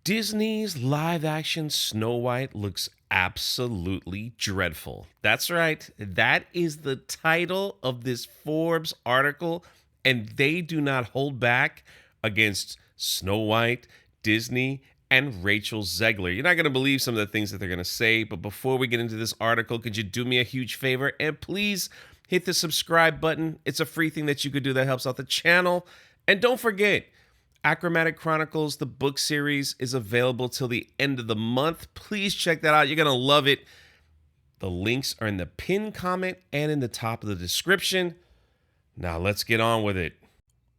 Disney's live action Snow White looks absolutely dreadful. That's right. That is the title of this Forbes article, and they do not hold back against Snow White, Disney, and Rachel Zegler. You're not going to believe some of the things that they're going to say, but before we get into this article, could you do me a huge favor and please hit the subscribe button? It's a free thing that you could do that helps out the channel. And don't forget, Achromatic Chronicles, the book series, is available till the end of the month. Please check that out. You're going to love it. The links are in the pinned comment and in the top of the description. Now let's get on with it.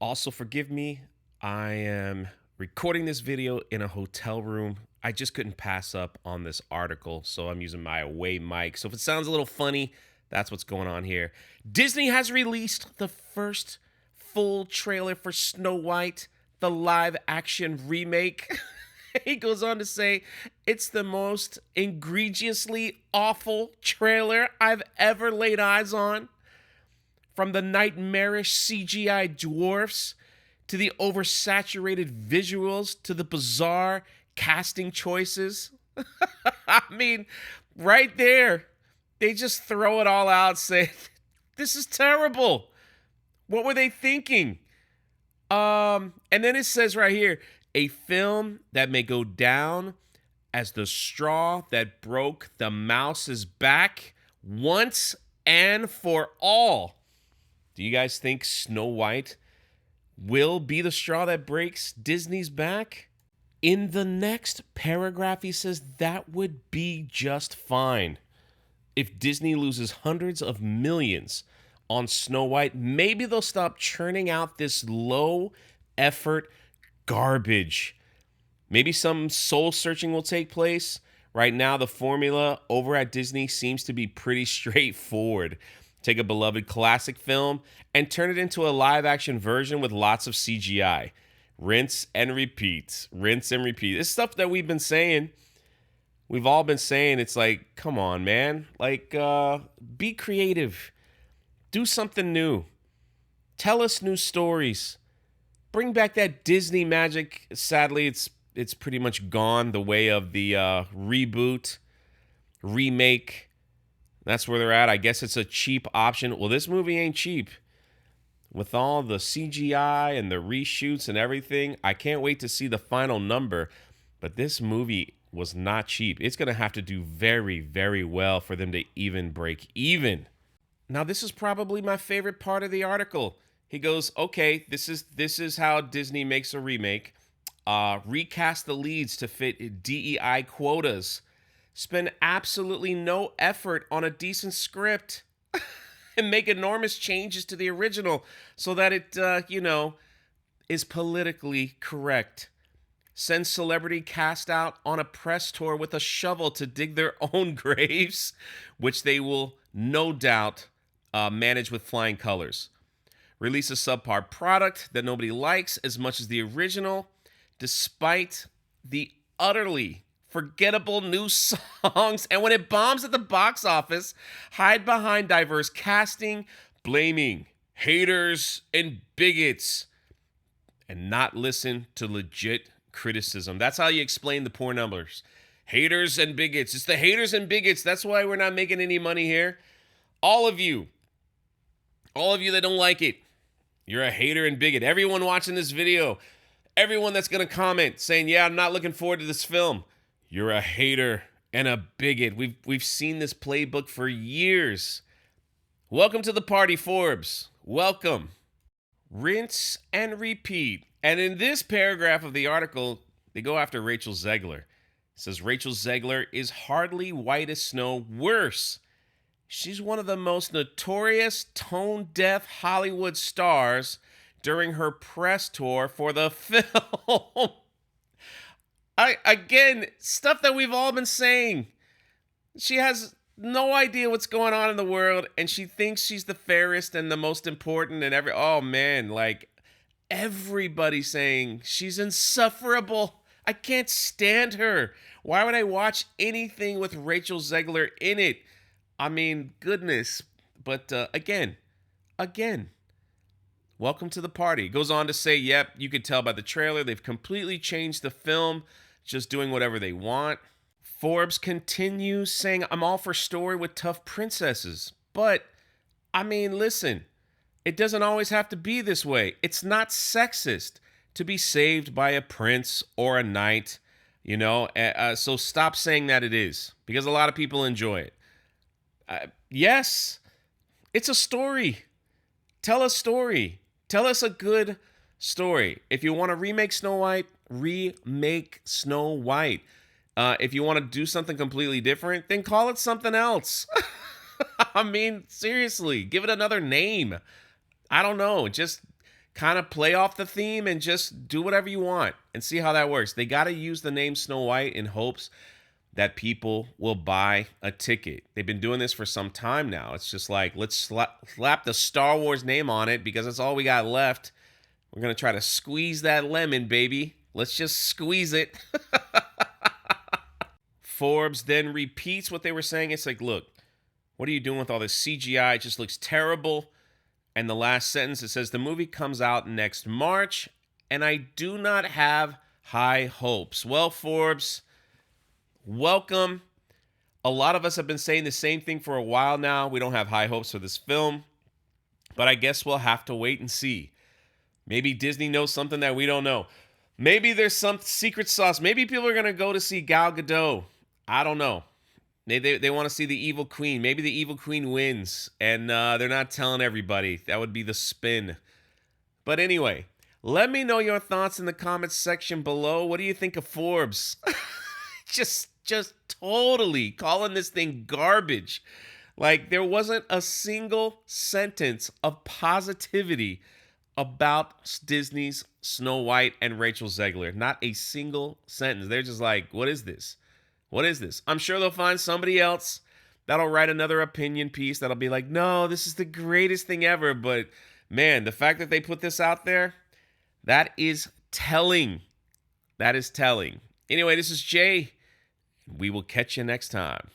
Also, forgive me. I am recording this video in a hotel room. I just couldn't pass up on this article, so I'm using my away mic. So if it sounds a little funny, that's what's going on here. Disney has released the first full trailer for Snow White, the live action remake. He goes on to say, it's the most egregiously awful trailer I've ever laid eyes on. From the nightmarish CGI dwarfs to the oversaturated visuals to the bizarre casting choices. I mean, right there, they just throw it all out, say, this is terrible. What were they thinking? And then it says right here, a film that may go down as the straw that broke the mouse's back once and for all. Do you guys think Snow White will be the straw that breaks Disney's back? In the next paragraph, he says that would be just fine. If Disney loses hundreds of millions on Snow White, maybe they'll stop churning out this low effort garbage. Maybe some soul searching will take place. Right now, the formula over at Disney seems to be pretty straightforward. Take a beloved classic film and turn it into a live action version with lots of CGI. Rinse and repeat. Rinse and repeat. It's stuff that we've been saying. We've all been saying. It's like, come on, man. Like, be creative. Do something new. Tell us new stories. Bring back that Disney magic. Sadly, it's pretty much gone the way of the reboot, remake. That's where they're at. I guess it's a cheap option. Well, this movie ain't cheap. With all the CGI and the reshoots and everything, I can't wait to see the final number. But this movie was not cheap. It's going to have to do very, very well for them to even break even. Now, this is probably my favorite part of the article. He goes, okay, this is how Disney makes a remake. Recast the leads to fit DEI quotas. Spend absolutely no effort on a decent script. And make enormous changes to the original so that it, is politically correct. Send celebrity cast out on a press tour with a shovel to dig their own graves, which they will no doubt manage with flying colors. Release a subpar product that nobody likes as much as the original, despite the utterly forgettable new songs. And when it bombs at the box office, hide behind diverse casting, blaming haters and bigots, and not listen to legit criticism. That's how you explain the poor numbers. Haters and bigots. It's the haters and bigots. That's why we're not making any money here. All of you that don't like it, you're a hater and bigot. Everyone watching this video, everyone that's going to comment saying, yeah, I'm not looking forward to this film, you're a hater and a bigot. We've seen this playbook for years. Welcome to the party, Forbes. Welcome. Rinse and repeat. And in this paragraph of the article, they go after Rachel Zegler. It says Rachel Zegler is hardly white as snow. Worse, she's one of the most notorious tone-deaf Hollywood stars during her press tour for the film. Again, stuff that we've all been saying. She has no idea what's going on in the world, and she thinks she's the fairest and the most important and oh man, like everybody saying she's insufferable. I can't stand her. Why would I watch anything with Rachel Zegler in it? I mean, goodness. But again, welcome to the party. Goes on to say, yep, you could tell by the trailer, they've completely changed the film. just doing whatever they want. Forbes continues saying, I'm all for story with tough princesses. But, I mean, listen, it doesn't always have to be this way. It's not sexist to be saved by a prince or a knight, so stop saying that it is, because a lot of people enjoy it. Yes, it's a story. Tell a story. Tell us a good story. If you want to remake Snow White, remake Snow White. If you want to do something completely different, then call it something else. I mean, seriously, give it another name. I don't know. Just kind of play off the theme and just do whatever you want and see how that works. They got to use the name Snow White in hopes that people will buy a ticket. They've been doing this for some time now. It's just like, let's slap the Star Wars name on it because that's all we got left. We're going to try to squeeze that lemon, baby. Let's just squeeze it. Forbes then repeats what they were saying. It's like, look, what are you doing with all this CGI? It just looks terrible. And the last sentence, it says, the movie comes out next March, and I do not have high hopes. Well, Forbes, welcome. A lot of us have been saying the same thing for a while now. We don't have high hopes for this film, but I guess we'll have to wait and see. Maybe Disney knows something that we don't know. Maybe there's some secret sauce. Maybe people are going to go to see Gal Gadot. I don't know. They want to see the evil queen. Maybe the evil queen wins, and they're not telling everybody. That would be the spin. But anyway, let me know your thoughts in the comments section below. What do you think of Forbes? just totally calling this thing garbage. Like, there wasn't a single sentence of positivity about Disney's Snow White and Rachel Zegler. Not a single sentence. They're just like, what is this? What is this? I'm sure they'll find somebody else that'll write another opinion piece that'll be like, no, this is the greatest thing ever. But man, the fact that they put this out there, that is telling. That is telling. Anyway, this is Jay. We will catch you next time.